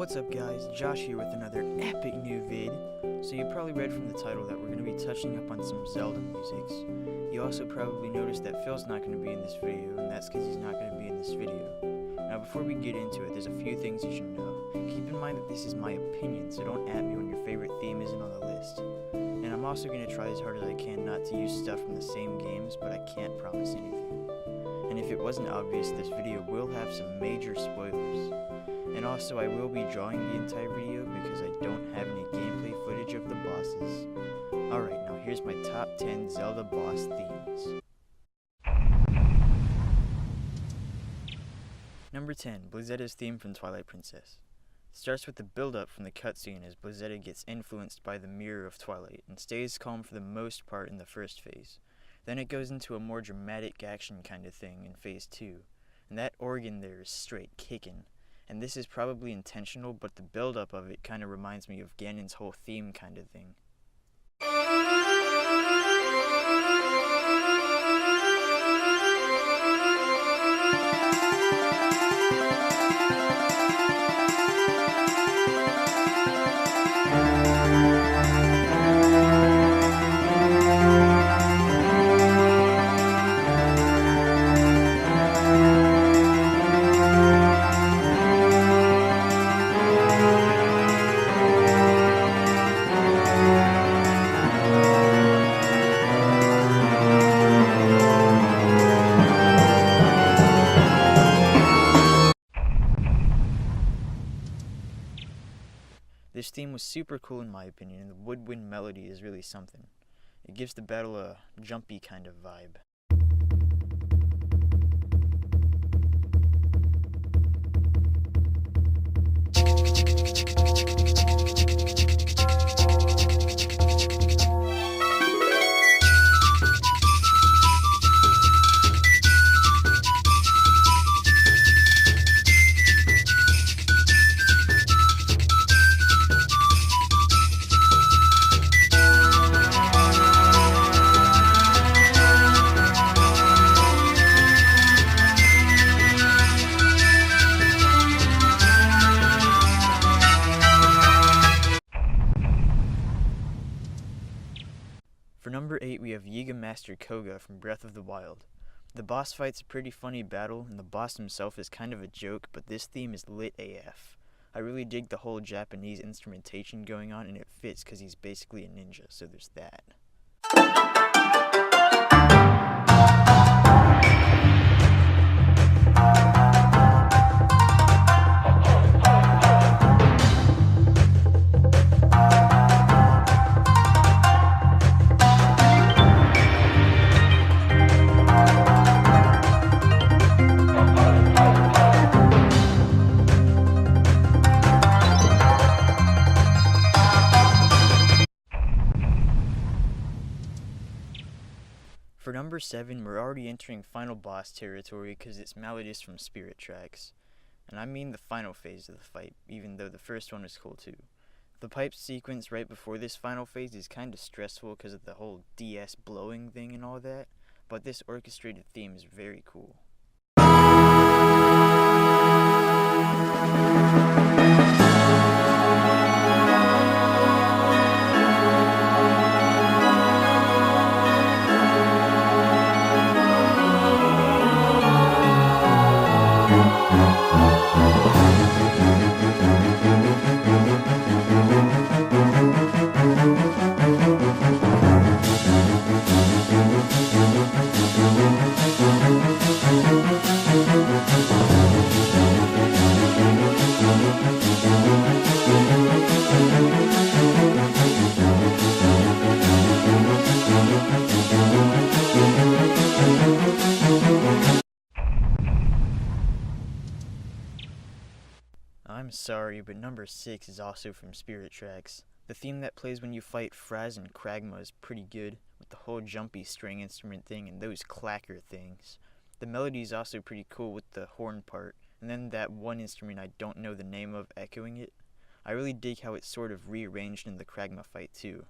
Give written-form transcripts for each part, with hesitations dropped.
What's up guys, Josh here with another epic new vid. So you probably read from the title that we're going to be touching up on some Zelda musics. You also probably noticed that Phil's not going to be in this video, and that's because he's not going to be in this video. Now before we get into it, there's a few things you should know. Keep in mind that this is my opinion, so don't at me when your favorite theme isn't on the list. And I'm also going to try as hard as I can not to use stuff from the same games, but I can't promise anything. And if it wasn't obvious, this video will have some major spoilers. And also, I will be drawing the entire video because I don't have any gameplay footage of the bosses. Alright, now here's my top 10 Zelda boss themes. Number 10, Blizetta's theme from Twilight Princess. It starts with the build-up from the cutscene as Blizetta gets influenced by the Mirror of Twilight and stays calm for the most part in the first phase. Then it goes into a more dramatic action kind of thing in phase 2, and that organ there is straight kickin'. And this is probably intentional, but the build-up of it kind of reminds me of Ganon's whole theme kind of thing. This theme was super cool in my opinion, and the Woodwind melody is really something. It gives the battle a jumpy kind of vibe. For number 8, we have Yiga Master Koga from Breath of the Wild. The boss fight's a pretty funny battle, and the boss himself is kind of a joke, but this theme is lit AF. I really dig the whole Japanese instrumentation going on, and it fits because he's basically a ninja, so there's that. For number 7, we're already entering final boss territory because it's Malladus from Spirit Tracks. And I mean the final phase of the fight, even though the first one was cool too. The pipe sequence right before this final phase is kinda stressful because of the whole DS blowing thing and all that, but this orchestrated theme is very cool. I'm sorry, but number 6 is also from Spirit Tracks. The theme that plays when you fight Fraz and Kragma is pretty good, with the whole jumpy string instrument thing and those clacker things. The melody is also pretty cool with the horn part, and then that one instrument I don't know the name of echoing it. I really dig how it's sort of rearranged in the Kragma fight too.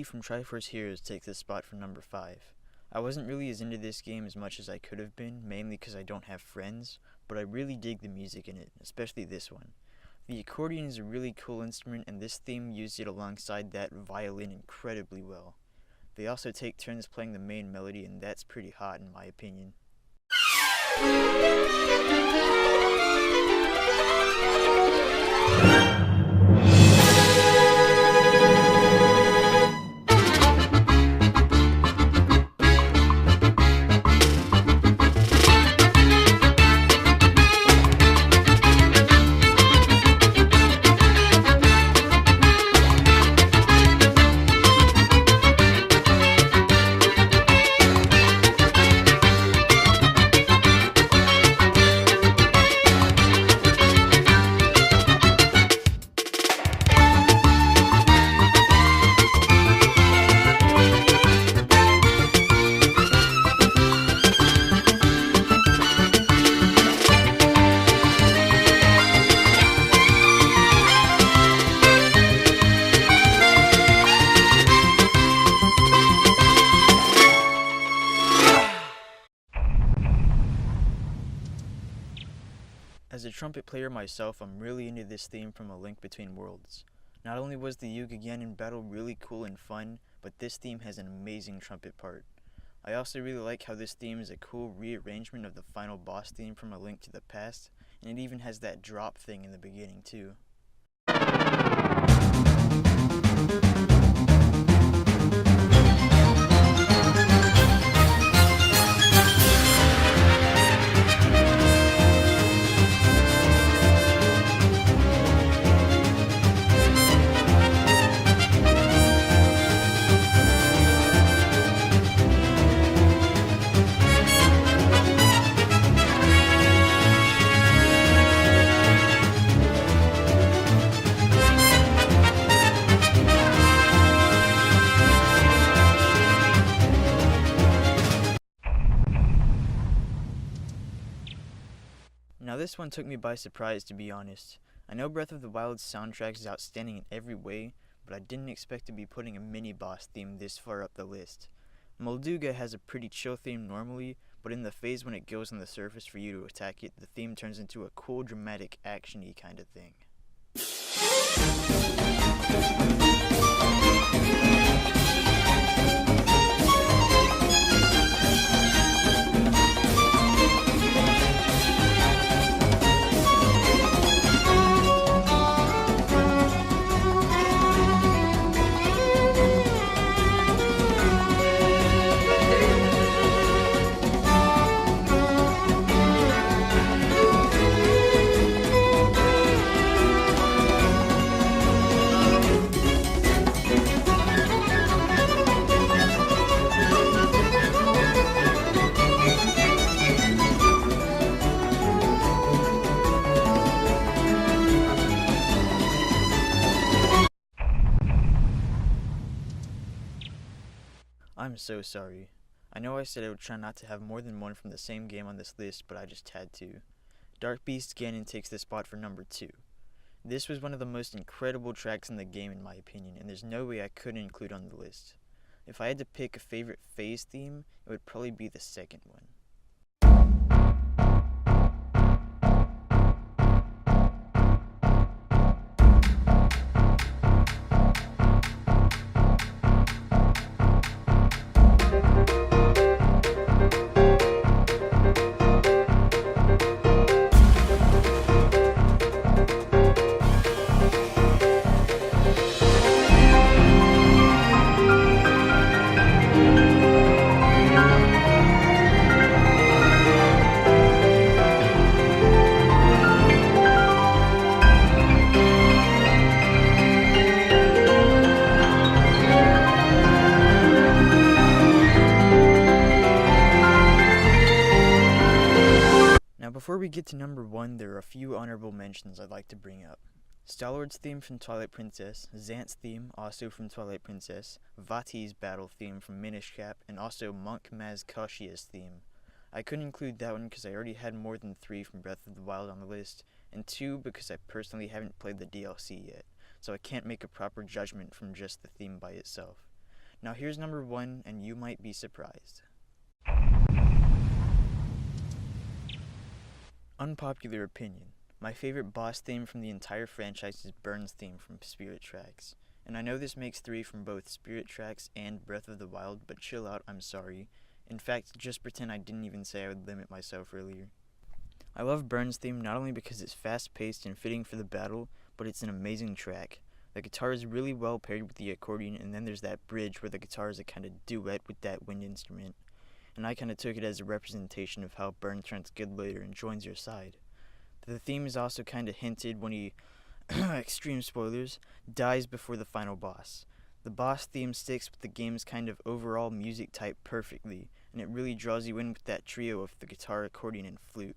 from Travers Heroes takes this spot for number 5. I wasn't really as into this game as much as I could have been, mainly because I don't have friends, but I really dig the music in it, especially this one. The accordion is a really cool instrument, and this theme used it alongside that violin incredibly well. They also take turns playing the main melody, and that's pretty hot in my opinion. As a trumpet player myself, I'm really into this theme from A Link Between Worlds. Not only was the uke again in battle really cool and fun, but this theme has an amazing trumpet part. I also really like how this theme is a cool rearrangement of the final boss theme from A Link to the Past, and it even has that drop thing in the beginning too. Now this one took me by surprise, to be honest. I know Breath of the Wild's soundtrack is outstanding in every way, but I didn't expect to be putting a mini-boss theme this far up the list. Moduga has a pretty chill theme normally, but in the phase when it goes on the surface for you to attack it, the theme turns into a cool, dramatic, action-y kind of thing. I'm so sorry. I know I said I would try not to have more than one from the same game on this list, but I just had to. Dark Beast Ganon takes this spot for number 2. This was one of the most incredible tracks in the game in my opinion, and there's no way I couldn't include on the list. If I had to pick a favorite phase theme, it would probably be the second one. Before we get to number 1, there are a few honorable mentions I'd like to bring up. Star-Lord's theme from Twilight Princess, Xant's theme, also from Twilight Princess, Vati's battle theme from Minish Cap, and also Monk Maz Koshia's theme. I couldn't include that one because I already had more than 3 from Breath of the Wild on the list, and 2 because I personally haven't played the DLC yet, so I can't make a proper judgment from just the theme by itself. Now here's number 1, and you might be surprised. Unpopular opinion. My favorite boss theme from the entire franchise is Bernstein from Spirit Tracks. And I know this makes 3 from both Spirit Tracks and Breath of the Wild, but chill out, I'm sorry. In fact, just pretend I didn't even say I would limit myself earlier. I love Bern's theme not only because it's fast-paced and fitting for the battle, but it's an amazing track. The guitar is really well paired with the accordion, and then there's that bridge where the guitar is a kind of duet with that wind instrument. And I kind of took it as a representation of how Bern turns good later and joins your side. The theme is also kind of hinted when he, extreme spoilers, dies before the final boss. The boss theme sticks with the game's kind of overall music type perfectly, and it really draws you in with that trio of the guitar, accordion, and flute.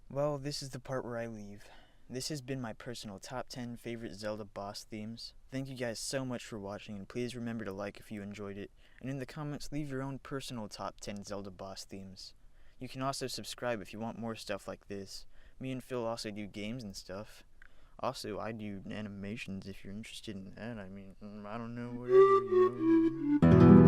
Well, this is the part where I leave. This has been my personal top 10 favorite Zelda boss themes. Thank you guys so much for watching, and please remember to like if you enjoyed it, and in the comments leave your own personal top 10 Zelda boss themes. You can also subscribe if you want more stuff like this. Me and Phil also do games and stuff. Also, I do animations if you're interested in that. I mean, I don't know, whatever, you know.